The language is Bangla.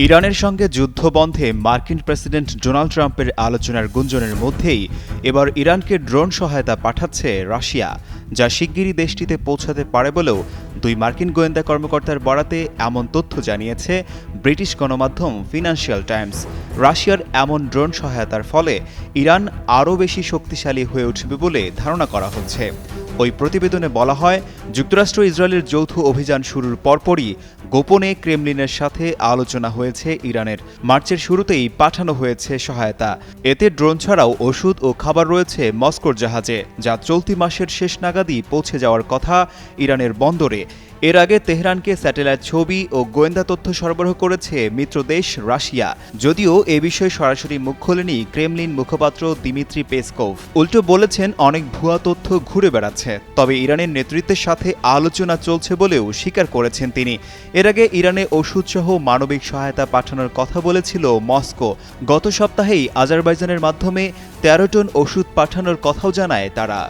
ইরানের সঙ্গে যুদ্ধ বন্ধে মার্কিন প্রেসিডেন্ট ডোনাল্ড ট্রাম্পের আলোচনার গুঞ্জনের মধ্যেই এবার ইরানকে ড্রোন সহায়তা পাঠাচ্ছে রাশিয়া, যা শিগগিরই দেশটিতে পৌঁছাতে পারে বলেও দুই মার্কিন গোয়েন্দা কর্মকর্তার বরাতে এমন তথ্য জানিয়েছে ব্রিটিশ গণমাধ্যম ফিনান্সিয়াল টাইমস। রাশিয়ার এমন ড্রোন সহায়তার ফলে ইরান আরও বেশি শক্তিশালী হয়ে উঠবে বলে ধারণা করা হচ্ছে। ওই প্রতিবেদনে বলা হয়, যুক্তরাষ্ট্র ইসরায়েলের যৌথ অভিযান শুরুর পরপরই গোপনে ক্রেমলিনের সাথে আলোচনা হয়েছে ইরানের। মার্চের শুরুতেই পাঠানো হয়েছে সহায়তা। এতে ড্রোন ছাড়াও ওষুধ ও খাবার রয়েছে মস্কোর জাহাজে, যা চলতি মাসের শেষ নাগাদই পৌঁছে যাওয়ার কথা ইরানের বন্দরে। এর আগে তেহরানকে স্যাটেলাইট ছবি ও গোয়েন্দা তথ্য সরবরাহ করেছে মিত্রদেশ রাশিয়া। যদিও এ বিষয়ে সরাসরি মুখ খোলেনি ক্রেমলিন মুখপাত্র দিমিত্রি পেসকোভ। উল্টো বলেছেন, অনেক ভুয়া তথ্য ঘুরে বেড়াচ্ছে, তবে ইরানের নেতৃত্বের সাথে আলোচনা চলছে বলেও স্বীকার করেছেন তিনি। এর আগে ইরানে ওষুধসহ মানবিক সহায়তা পাঠানোর কথা বলেছিল মস্কো। গত সপ্তাহেই আজারবাইজানের মাধ্যমে ১৩ টন ওষুধ পাঠানোর কথাও জানায় তারা।